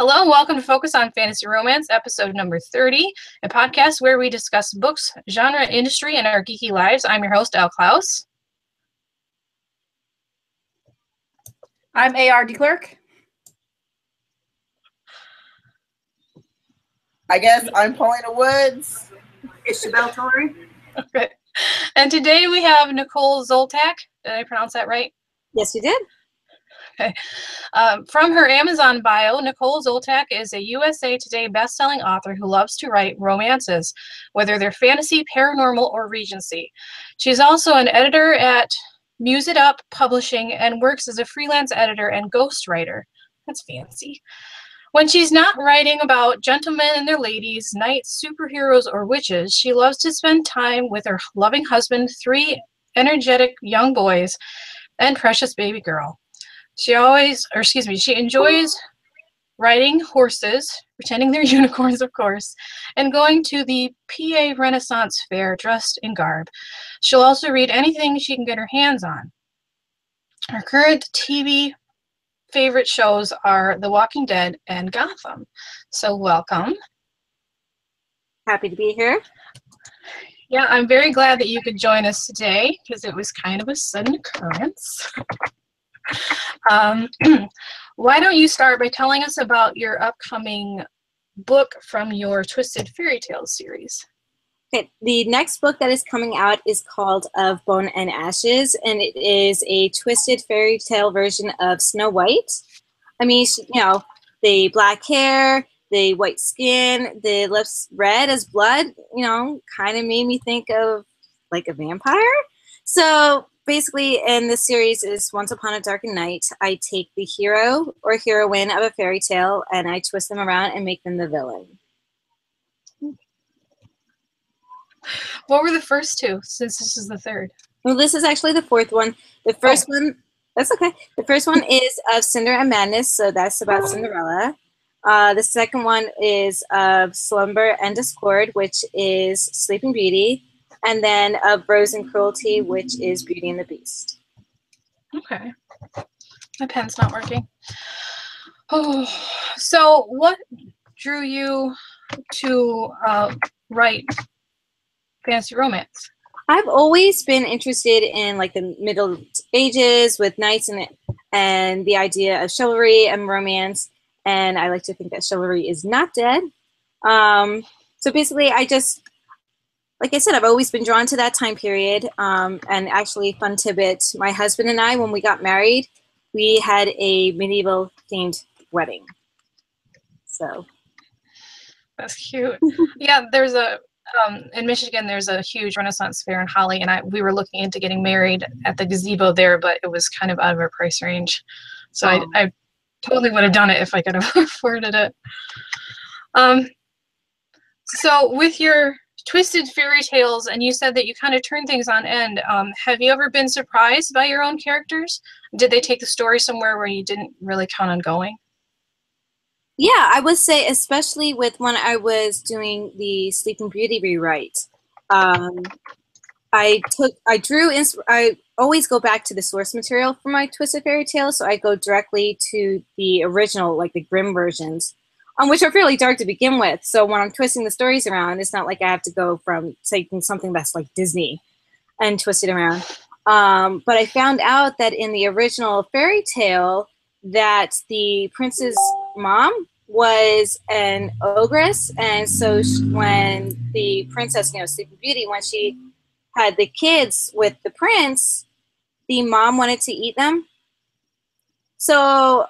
Hello and welcome to Focus on Fantasy Romance, episode number 30, a podcast where we discuss books, genre, industry, and our geeky lives. I'm your host, Elle Klaus. I'm A.R. DeClerc. I guess I'm Paulina Woods. Ishabelle Torrey. Okay. And today we have Nicole Zoltack. Did I pronounce that right? Yes, you did. Okay. From her Amazon bio, Nicole Zoltack is a USA Today bestselling author who loves to write romances, whether they're fantasy, paranormal, or Regency. She's also an editor at Muse It Up Publishing and works as a freelance editor and ghostwriter. That's fancy. When she's not writing about gentlemen and their ladies, knights, superheroes, or witches, she loves to spend time with her loving husband, 3 energetic young boys, and precious baby girl. She enjoys riding horses, pretending they're unicorns, of course, and going to the PA Renaissance Fair dressed in garb. She'll also read anything she can get her hands on. Her current TV favorite shows are The Walking Dead and Gotham. So welcome. Happy to be here. Yeah, I'm very glad that you could join us today because it was kind of a sudden occurrence. Why don't you start by telling us about your upcoming book from your Twisted Fairy Tales series? Okay, the next book that is coming out is called Of Bone and Ashes, and it is a twisted fairy tale version of Snow White. I mean, the black hair, the white skin, the lips red as blood, kind of made me think of like a vampire. So basically, in this series is Once Upon a Dark Night, I take the hero or heroine of a fairy tale and I twist them around and make them the villain. What were the first 2, since this is the 3rd? Well, this is actually the 4th one. The first one, that's okay. The first one is of Cinder and Madness, so that's about Cinderella. The second one is of Slumber and Discord, which is Sleeping Beauty. And then of Rose and Cruelty, which is Beauty and the Beast. Okay. My pen's not working. Oh, so what drew you to write fantasy romance? I've always been interested in like the Middle Ages with knights and the idea of chivalry and romance. And I like to think that chivalry is not dead. So basically, like I said, I've always been drawn to that time period. And actually, fun tidbit, my husband and I, when we got married, we had a medieval themed wedding. So that's cute. Yeah, there's in Michigan, there's a huge Renaissance fair in Holly, and we were looking into getting married at the gazebo there, but it was kind of out of our price range. So I totally would have done it if I could have afforded it. So with your Twisted Fairy Tales, and you said that you kind of turn things on end. Have you ever been surprised by your own characters? Did they take the story somewhere where you didn't really count on going? Yeah, I would say, especially with when I was doing the Sleeping Beauty rewrite, I always go back to the source material for my Twisted Fairy Tales, so I go directly to the original, like the Grimm versions, which are fairly dark to begin with. So when I'm twisting the stories around, it's not like I have to go from taking something that's like Disney and twist it around. But I found out that in the original fairy tale that the prince's mom was an ogress. And so when the princess, Sleeping Beauty, when she had the kids with the prince, the mom wanted to eat them. So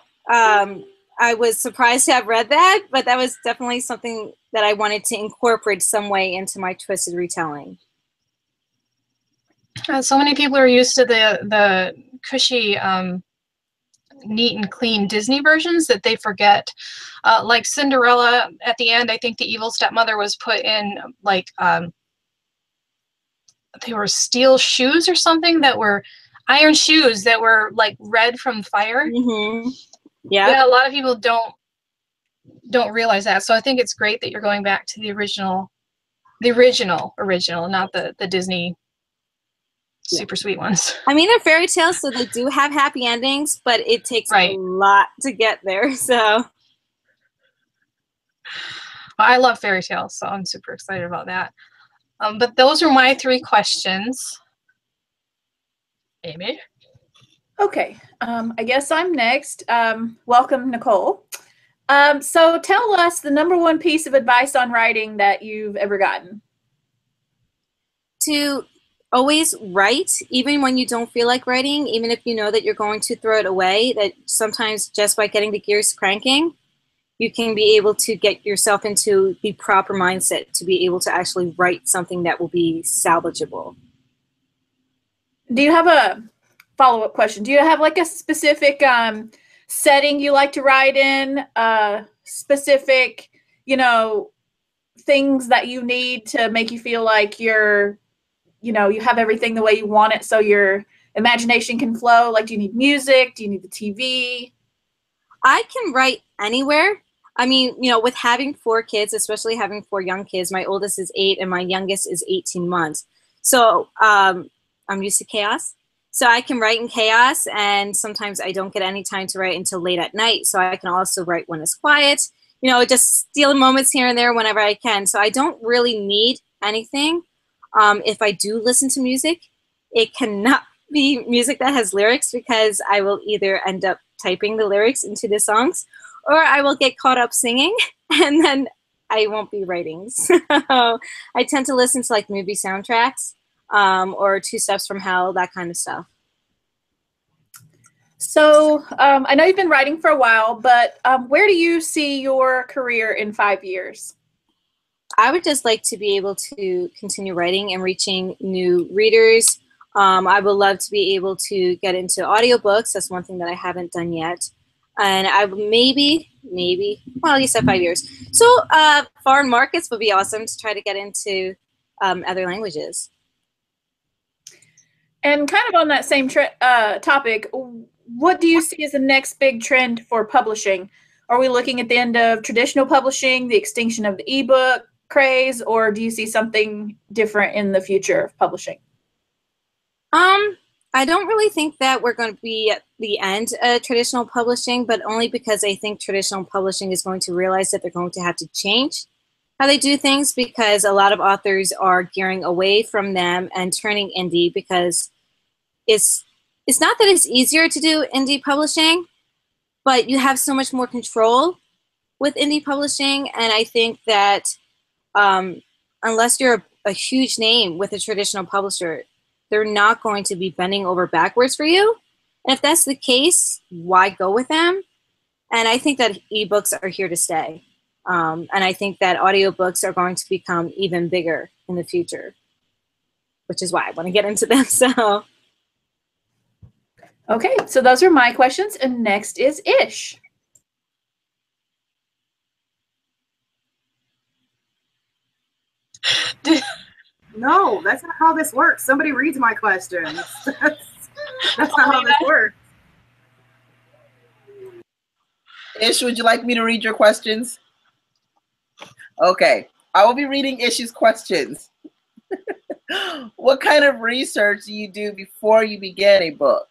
I was surprised to have read that, but that was definitely something that I wanted to incorporate some way into my twisted retelling. So many people are used to the cushy, neat and clean Disney versions that they forget. Like Cinderella, at the end, I think the evil stepmother was put in like they were steel shoes or something that were iron shoes that were like red from fire. Mm-hmm. Yeah, a lot of people don't realize that. So I think it's great that you're going back to the original, not the Disney super sweet ones. I mean, they're fairy tales, so they do have happy endings, but it takes a lot to get there. So I love fairy tales, so I'm super excited about that. But those are my 3 questions. Amy? Okay, I guess I'm next. Welcome, Nicole. So tell us the #1 piece of advice on writing that you've ever gotten. To always write, even when you don't feel like writing, even if you know that you're going to throw it away, that sometimes just by getting the gears cranking, you can be able to get yourself into the proper mindset to be able to actually write something that will be salvageable. Do you have a follow-up question? Do you have like a specific setting you like to write in? Specific, things that you need to make you feel like you have everything the way you want it, so your imagination can flow? Like, do you need music? Do you need the TV? I can write anywhere. I mean, with having 4 kids, especially having 4 young kids, my oldest is 8 and my youngest is 18 months. So I'm used to chaos. So I can write in chaos, and sometimes I don't get any time to write until late at night. So I can also write when it's quiet, just stealing moments here and there whenever I can. So I don't really need anything. If I do listen to music, it cannot be music that has lyrics, because I will either end up typing the lyrics into the songs, or I will get caught up singing, and then I won't be writing. So I tend to listen to like movie soundtracks, or Two Steps from Hell, that kind of stuff. So I know you've been writing for a while, but where do you see your career in 5 years? I would just like to be able to continue writing and reaching new readers. I would love to be able to get into audiobooks. That's one thing that I haven't done yet. And I maybe, well, you said 5 years. So foreign markets would be awesome to try to get into other languages. And kind of on that same topic, what do you see as the next big trend for publishing? Are we looking at the end of traditional publishing, the extinction of the ebook craze, or do you see something different in the future of publishing? I don't really think that we're going to be at the end of traditional publishing, but only because I think traditional publishing is going to realize that they're going to have to change how they do things, because a lot of authors are gearing away from them and turning indie, because it's not that it's easier to do indie publishing, but you have so much more control with indie publishing. And I think that unless you're a huge name with a traditional publisher, they're not going to be bending over backwards for you. And if that's the case, why go with them? And I think that ebooks are here to stay. And I think that audiobooks are going to become even bigger in the future, which is why I want to get into them. So, okay, so those are my questions, and next is Ish. No, that's not how this works. Somebody reads my questions. That's not how this works. Ish, would you like me to read your questions? Okay, I will be reading Ish's questions. What kind of research do you do before you begin a book?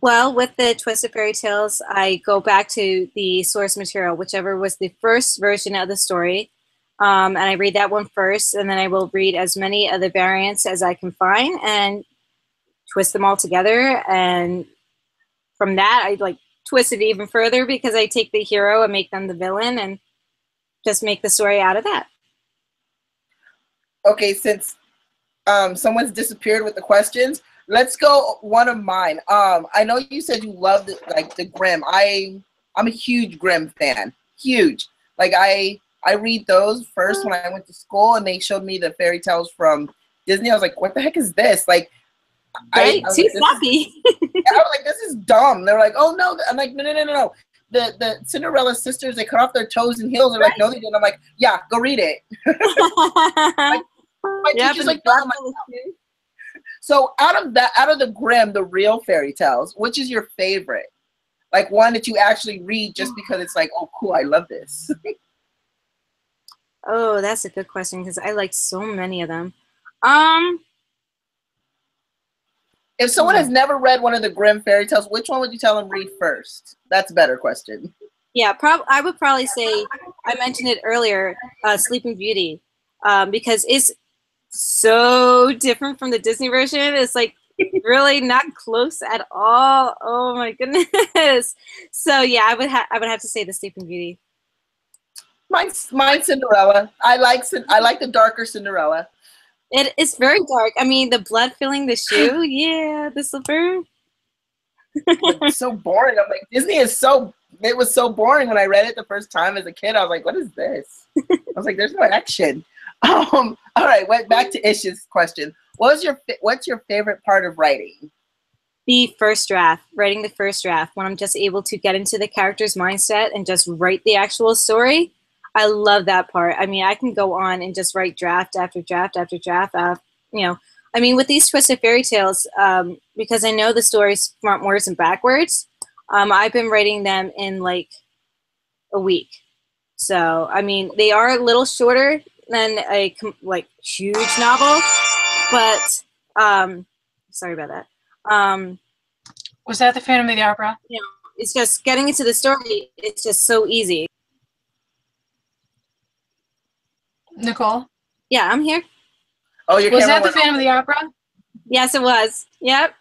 well, with the Twisted Fairy Tales, I go back to the source material, whichever was the first version of the story. And I read that one first, and then I will read as many of the variants as I can find and twist them all together. And from that, I like twist it even further, because I take the hero and make them the villain and just make the story out of that. Okay, since someone's disappeared with the questions, let's go one of mine. I know you said you loved the Grimm. I'm a huge Grimm fan. Huge. Like I read those first when I went to school, and they showed me the fairy tales from Disney. I was like, what the heck is this? Like, Right? Too snappy. I was like, this is dumb. They're like, oh no. I'm like, no. The Cinderella sisters, they cut off their toes and heels. They're like, no, they didn't. I'm like, yeah, go read it. My teacher's like, no. I'm like, no. So out of the Grimm, the real fairy tales, which is your favorite? Like one that you actually read just because it's like, oh, cool, I love this. Oh, that's a good question, because I like so many of them. If someone has never read one of the Grimm fairy tales, which one would you tell them read first? That's a better question. Yeah, I would probably say, I mentioned it earlier, Sleeping Beauty, because it's so different from the Disney version. It's like really not close at all. Oh my goodness. So yeah, I would have to say the Sleeping Beauty. Mine's Cinderella. I like the darker Cinderella. It is very dark. I mean, the blood filling the shoe. Yeah, the slipper. It's so boring. I'm like, Disney is so. It was so boring when I read it the first time as a kid. I was like, what is this? I was like, there's no action. All right, went back to Ish's question. What's your favorite part of writing? The first draft, writing the first draft, when I'm just able to get into the character's mindset and just write the actual story. I love that part. I mean, I can go on and just write draft after draft after draft. You know, I mean, with these twisted fairy tales, because I know the stories frontwards and backwards, I've been writing them in like a week. So, I mean, they are a little shorter than a like huge novel, but sorry about that. Was that the Phantom of the Opera? You know, it's just getting into the story. It's just so easy. Nicole? Yeah, I'm here. Oh, your Was camera that the went Phantom of the Opera? Yes, it was. Yep.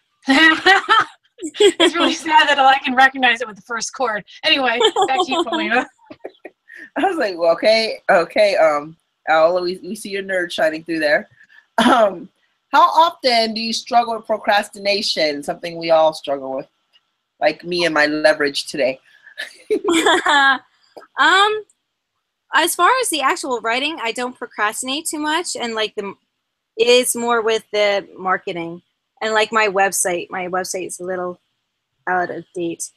It's really sad that I can recognize it with the first chord. Anyway, back to you, Paulina. I was like, well, okay, Elle, we see your nerd shining through there. How often do you struggle with procrastination? Something we all struggle with, like me and my leverage today. As far as the actual writing, I don't procrastinate too much, and like it is more with the marketing and like my website. My website is a little out of date.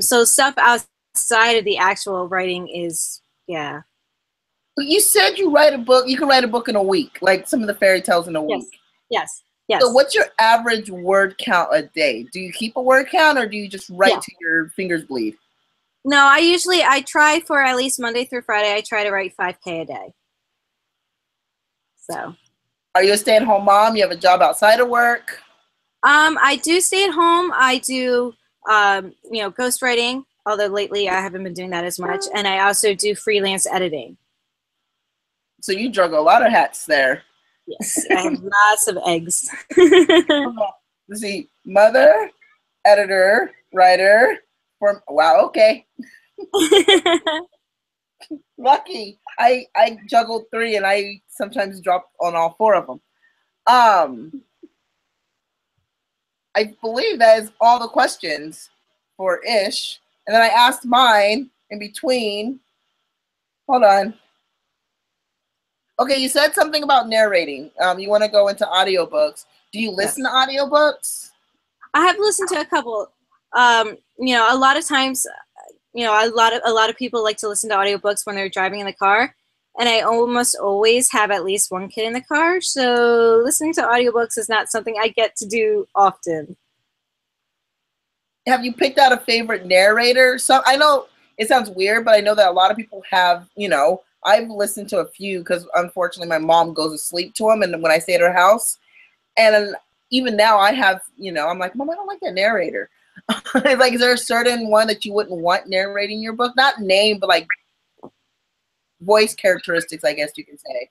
So stuff outside of the actual writing is, yeah. But you said you write a book. You can write a book in a week, like some of the fairy tales in a week. Yes. Yes. So what's your average word count a day? Do you keep a word count, or do you just write till your fingers bleed? No, I try for at least Monday through Friday. I try to write 5K a day. So. Are you a stay-at-home mom? You have a job outside of work? I do stay at home. I do, ghostwriting, although lately I haven't been doing that as much. And I also do freelance editing. So you juggle a lot of hats there. Yes, I have lots of eggs. Let's see, mother, editor, writer. Wow, okay. Lucky. I juggled 3 and I sometimes drop on all 4 of them. I believe that is all the questions for Ish. And then I asked mine in between. Hold on. Okay, you said something about narrating. You want to go into audiobooks. Do you listen to audiobooks? I have listened to a couple. A lot of times, a lot of people like to listen to audiobooks when they're driving in the car. And I almost always have at least one kid in the car. So listening to audiobooks is not something I get to do often. Have you picked out a favorite narrator? So I know it sounds weird, but I know that a lot of people have, I've listened to a few because unfortunately my mom goes to sleep to them. And when I stay at her house, and even now I have, I'm like, Mom, I don't like that narrator. Like, is there a certain one that you wouldn't want narrating your book? Not name, but like voice characteristics, I guess you can say.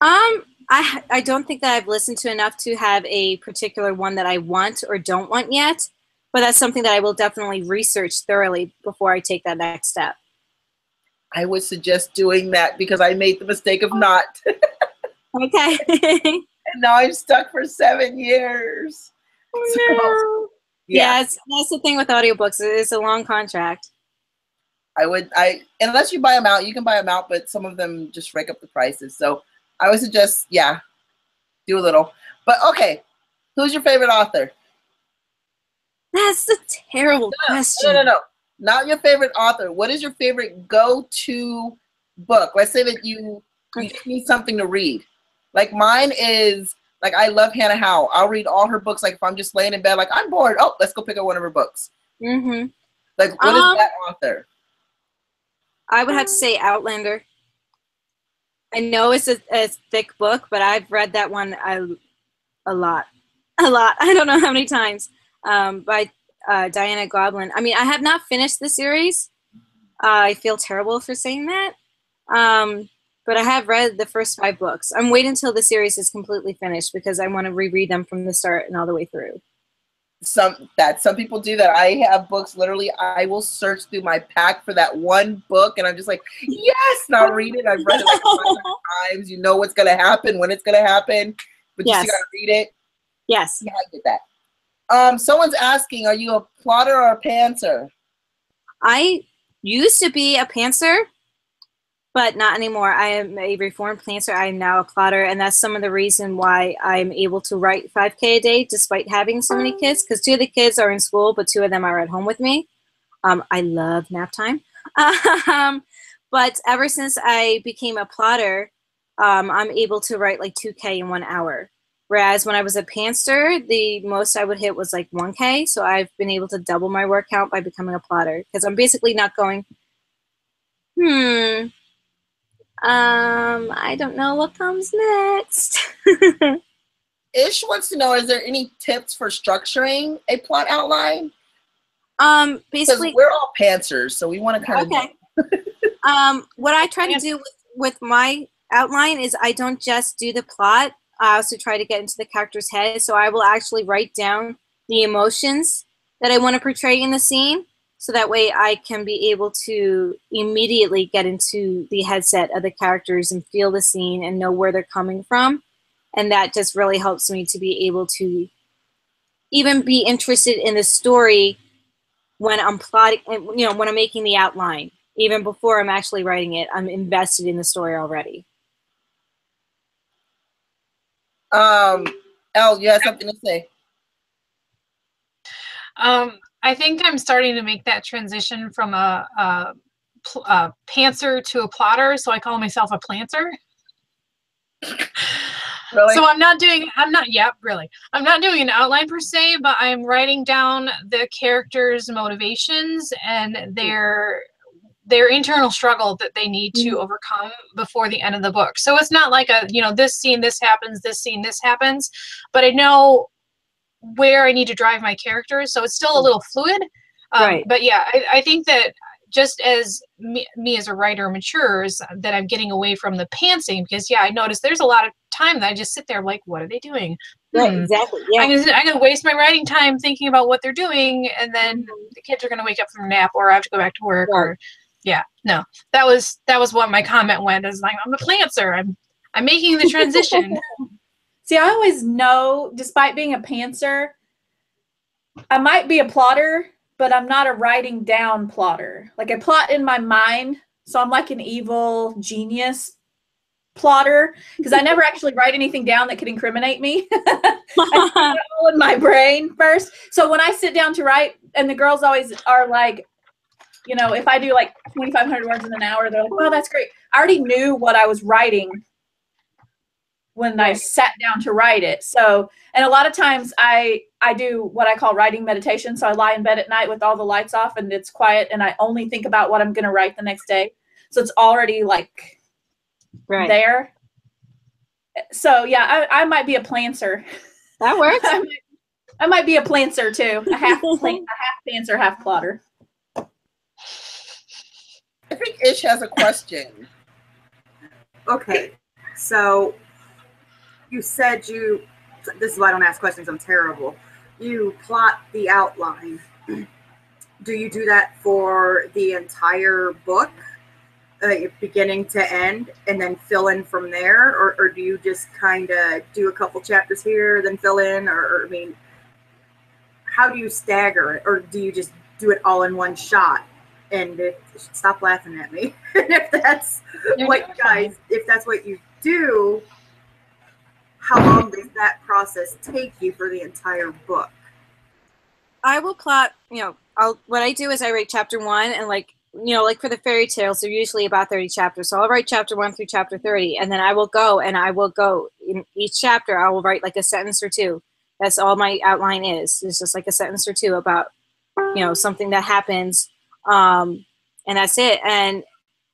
I don't think that I've listened to enough to have a particular one that I want or don't want yet, but that's something that I will definitely research thoroughly before I take that next step. I would suggest doing that because I made the mistake of not. Okay. And now I'm stuck for 7 years. Oh, no. Yes, that's the thing with audiobooks. It's a long contract. Unless you buy them out, you can buy them out, but some of them just rake up the prices. So I would suggest, do a little. But okay, who's your favorite author? That's a terrible question. No. Not your favorite author. What is your favorite go-to book? Let's say that you need something to read. Like mine is, like, I love Hannah Howe. I'll read all her books. Like if I'm just laying in bed, like I'm bored. Oh, let's go pick up one of her books. Mm-hmm. Like what is that author? I would have to say Outlander. I know it's a thick book, but I've read that one a lot. I don't know how many times. By Diana Goblin. I mean, I have not finished the series, I feel terrible for saying that. But I have read the first 5 books. I'm waiting until the series is completely finished because I want to reread them from the start and all the way through. Some people do that. I have books, literally, I will search through my pack for that one book, and I'm just like, yes, and I'll read it. I've read it like 100 times. You know what's going to happen, when it's going to happen, but you still got to read it. Yes. Yeah, I get that. Someone's asking, are you a plotter or a pantser? I used to be a pantser, but not anymore. I am a reformed pantser. I am now a plotter, and that's some of the reason why I'm able to write 5K a day despite having so many kids, because 2 of the kids are in school, but 2 of them are at home with me. I love nap time. But ever since I became a plotter, I'm able to write like 2K in 1 hour. Whereas when I was a pantser, the most I would hit was like 1K. So I've been able to double my word count by becoming a plotter, because I'm basically not going, I don't know what comes next. Ish wants to know, is there any tips for structuring a plot outline? Basically, because we're all pantsers, so we want to kind of what I try to do with my outline is I don't just do the plot. I also try to get into the character's head, so I will actually write down the emotions that I want to portray in the scene, so that way I can be able to immediately get into the headset of the characters and feel the scene and know where they're coming from. And that just really helps me to be able to even be interested in the story when I'm plotting, you know, when I'm making the outline. Even before I'm actually writing it, I'm invested in the story already. Elle, you have something to say? I think I'm starting to make that transition from a pantser to a plotter, so I call myself a planter. Really? So I'm not doing an outline per se, but I'm writing down the characters' motivations and their internal struggle that they need to overcome before the end of the book. So it's not like a, you know, this scene, this happens, this scene, this happens, but I know where I need to drive my characters. So it's still a little fluid. Right. But yeah, I think that just as me as a writer matures, that I'm getting away from the pantsing, because yeah, I noticed there's a lot of time that I just sit there like, what are they doing? Right, exactly. Yeah. I'm gonna waste my writing time thinking about what they're doing, and then the kids are gonna wake up from a nap, or I have to go back to work, or yeah, no. That was what my comment went, is like, I'm a plantser. I'm making the transition. See, I always know, despite being a pantser, I might be a plotter, but I'm not a writing down plotter. Like, I plot in my mind, so I'm like an evil genius plotter, because I never actually write anything down that could incriminate me. I put it all in my brain first. So when I sit down to write, and the girls always are like, you know, if I do like 2,500 words in an hour, they're like, "Wow, that's great." I already knew what I was writing when I sat down to write it. So, and a lot of times I do what I call writing meditation. So I lie in bed at night with all the lights off and it's quiet, and I only think about what I'm going to write the next day. So it's already like there. So yeah, I might be a planter. That works. I might be a planter too. A half pantser, half plotter. I think Ish has a question. Okay, so you said this is why I don't ask questions, I'm terrible. You plot the outline. Do you do that for the entire book, beginning to end, and then fill in from there? Or do you just kind of do a couple chapters here, then fill in? Or, I mean, how do you stagger it? Or do you just do it all in one shot? And stop laughing at me. If that's if that's what you do, how long does that process take you for the entire book? I will plot, you know, what I do is I write chapter 1, and like, you know, like for the fairy tales, they're usually about 30 chapters. So I'll write chapter 1 through chapter 30, and then I will go in each chapter, I will write like a sentence or two. That's all my outline is. It's just like a sentence or two about, you know, something that happens. And that's it. And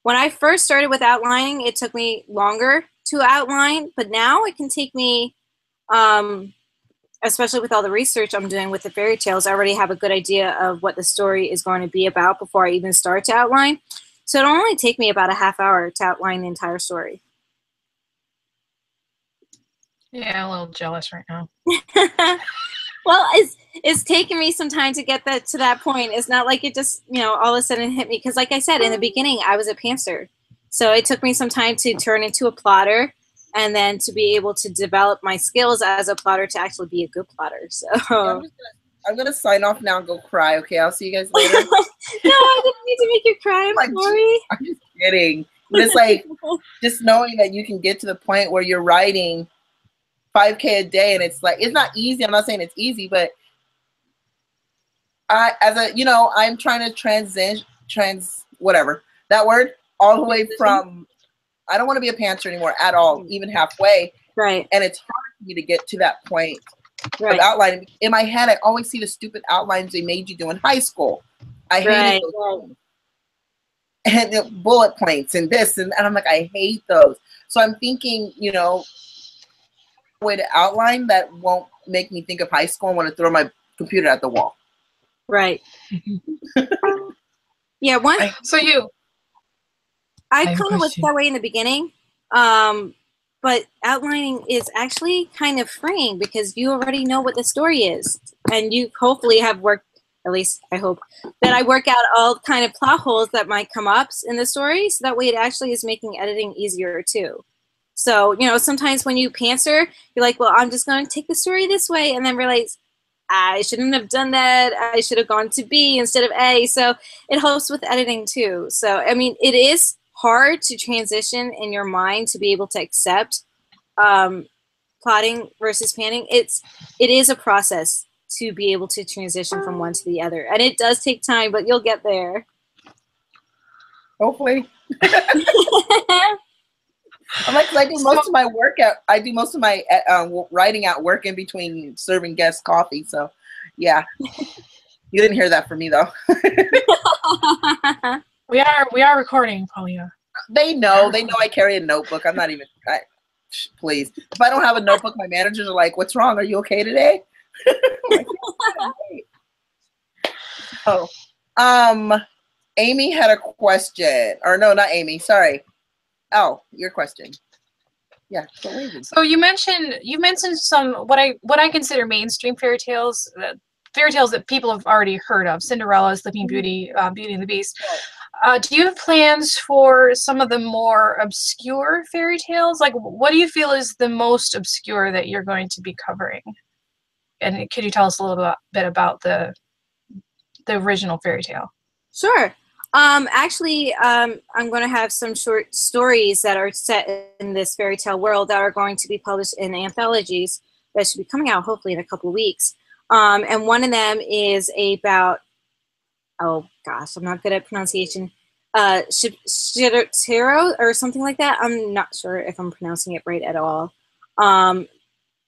when I first started with outlining, it took me longer to outline, but now it can take me especially with all the research I'm doing with the fairy tales, I already have a good idea of what the story is going to be about before I even start to outline. So it'll only take me about a half hour to outline the entire story. Yeah, a little jealous right now. Well, it's taken me some time to get that to that point. It's not like it just, all of a sudden hit me. Because like I said, in the beginning, I was a pantser. So it took me some time to turn into a plotter and then to be able to develop my skills as a plotter to actually be a good plotter. So I'm gonna sign off now and go cry. Okay, I'll see you guys later. No, I didn't mean to make you cry. I'm sorry. I'm just kidding. But it's like just knowing that you can get to the point where you're writing 5K a day, and it's like it's not easy. I'm not saying it's easy, but I'm trying to whatever that word all the way from. I don't want to be a pantser anymore at all, even halfway. Right. And it's hard for me to get to that point right. of outlining. In my head, I always see the stupid outlines they made you do in high school. I hated those. And the bullet points and this, and I'm like, I hate those. So I'm thinking, a way to outline that won't make me think of high school and want to throw my computer at the wall. Right. Yeah. I kind of was that way in the beginning, but outlining is actually kind of freeing because you already know what the story is, and you hopefully have worked. At least I hope that I work out all kind of plot holes that might come up in the story, so that way it actually is making editing easier too. So sometimes when you pantser, you're like, well, I'm just going to take the story this way, and then realize I shouldn't have done that. I should have gone to B instead of A. So it helps with editing too. So I mean, it is hard to transition in your mind to be able to accept plotting versus panning. It is a process to be able to transition from one to the other, and it does take time, but you'll get there. Hopefully. I'm like, I do most of my work I do most of my writing at work in between serving guests coffee. So, yeah, you didn't hear that from me though. We are recording, Paulina. They know I carry a notebook. I'm not even. Please, if I don't have a notebook, my managers are like, "What's wrong? Are you okay today?" Like, oh, Amy had a question, or no, not Amy. Sorry. Oh, your question. Yeah. So you mentioned some what I consider mainstream fairy tales that people have already heard of: Cinderella, Sleeping Beauty, Beauty and the Beast. Do you have plans for some of the more obscure fairy tales? Like, what do you feel is the most obscure that you're going to be covering? And could you tell us a little bit about the original fairy tale? Sure. Actually, I'm going to have some short stories that are set in this fairy tale world that are going to be published in anthologies that should be coming out hopefully in a couple of weeks. And one of them is about, oh gosh, I'm not good at pronunciation, Shirotero or something like that. I'm not sure if I'm pronouncing it right at all. And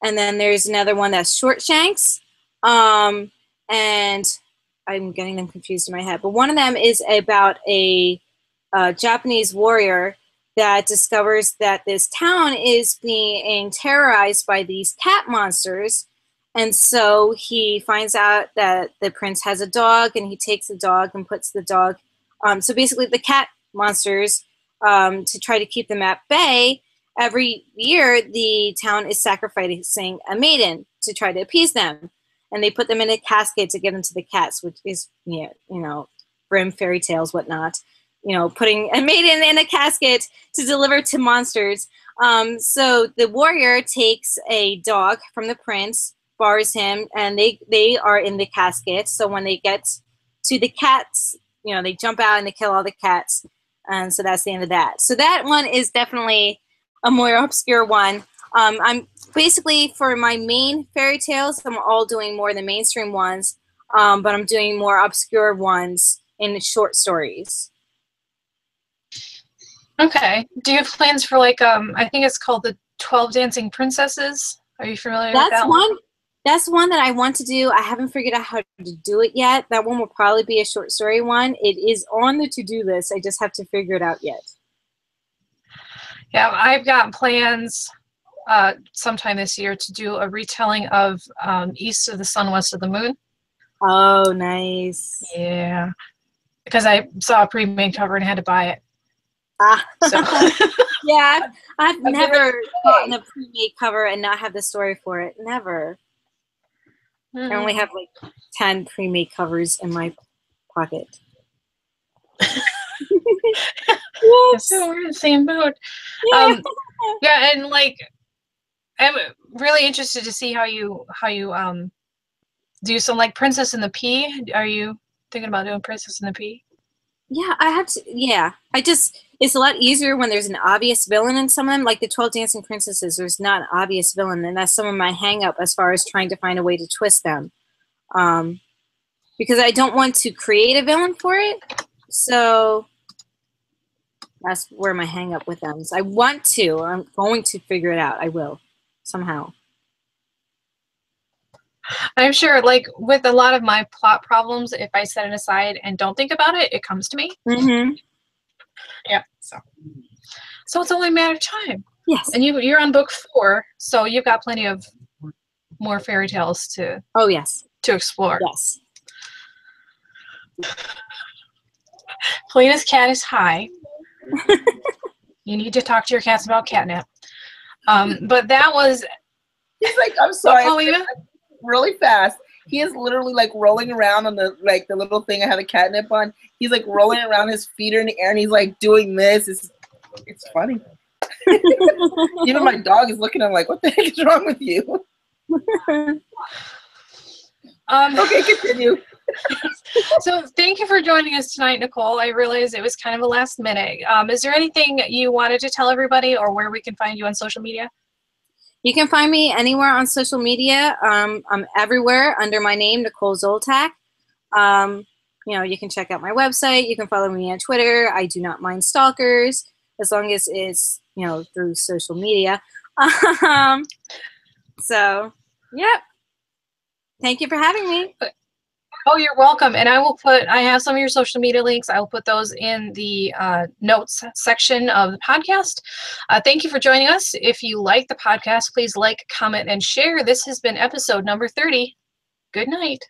then there's another one that's Shortshanks. And I'm getting them confused in my head. But one of them is about a Japanese warrior that discovers that this town is being terrorized by these cat monsters. And so he finds out that the prince has a dog, and he takes the dog and puts the dog. So basically the cat monsters, to try to keep them at bay, every year the town is sacrificing a maiden to try to appease them. And they put them in a casket to give them to the cats, which is, Grimm fairy tales, whatnot. Putting a maiden in a casket to deliver to monsters. So the warrior takes a dog from the prince, bars him, and they are in the casket. So when they get to the cats, they jump out and they kill all the cats. And so that's the end of that. So that one is definitely a more obscure one. I'm basically, for my main fairy tales, I'm all doing more the mainstream ones, but I'm doing more obscure ones in short stories. Okay. Do you have plans for I think it's called the 12 Dancing Princesses? Are you familiar with that one? That's one that I want to do. I haven't figured out how to do it yet. That one will probably be a short story one. It is on the to-do list. I just have to figure it out yet. Yeah, I've got plans sometime this year to do a retelling of East of the Sun, West of the Moon. Oh, nice. Yeah, because I saw a pre-made cover and had to buy it. Ah. So. Yeah, I've been never like, gotten a pre-made cover and not have the story for it. Never. I only have like 10 pre-made covers in my pocket. So we're in the same boat. Yeah. Yeah, and like, I'm really interested to see how you do some like Princess and the Pea. Are you thinking about doing Princess and the Pea? Yeah, I have to. Yeah, it's a lot easier when there's an obvious villain in some of them. Like the 12 Dancing Princesses, there's not an obvious villain, and that's some of my hang up as far as trying to find a way to twist them. Because I don't want to create a villain for it. So that's where my hang up with them is. I want to. I'm going to figure it out. I will somehow. I'm sure, like with a lot of my plot problems, if I set it aside and don't think about it, it comes to me. Mm-hmm. Yeah. So it's only a matter of time. Yes. And you're on book 4, so you've got plenty of more fairy tales to. Oh yes. To explore. Yes. Paulina's cat is high. You need to talk to your cats about catnip. But that was. He's like, I'm sorry. Paulina? Really fast. He is literally like rolling around on the little thing I have a catnip on. He's like rolling around, his feet are in the air, and he's like doing this. It's funny. Even my dog is looking at him like, what the heck is wrong with you? Okay, continue. So thank you for joining us tonight, Nicole. I realize it was kind of a last minute. Is there anything you wanted to tell everybody or where we can find you on social media? You can find me anywhere on social media. I'm everywhere under my name, Nicole Zoltack. You can check out my website. You can follow me on Twitter. I do not mind stalkers as long as it's, through social media. So, yep. Thank you for having me. Oh, you're welcome. And I have some of your social media links. I will put those in the notes section of the podcast. Thank you for joining us. If you like the podcast, please like, comment, and share. This has been episode number 30. Good night.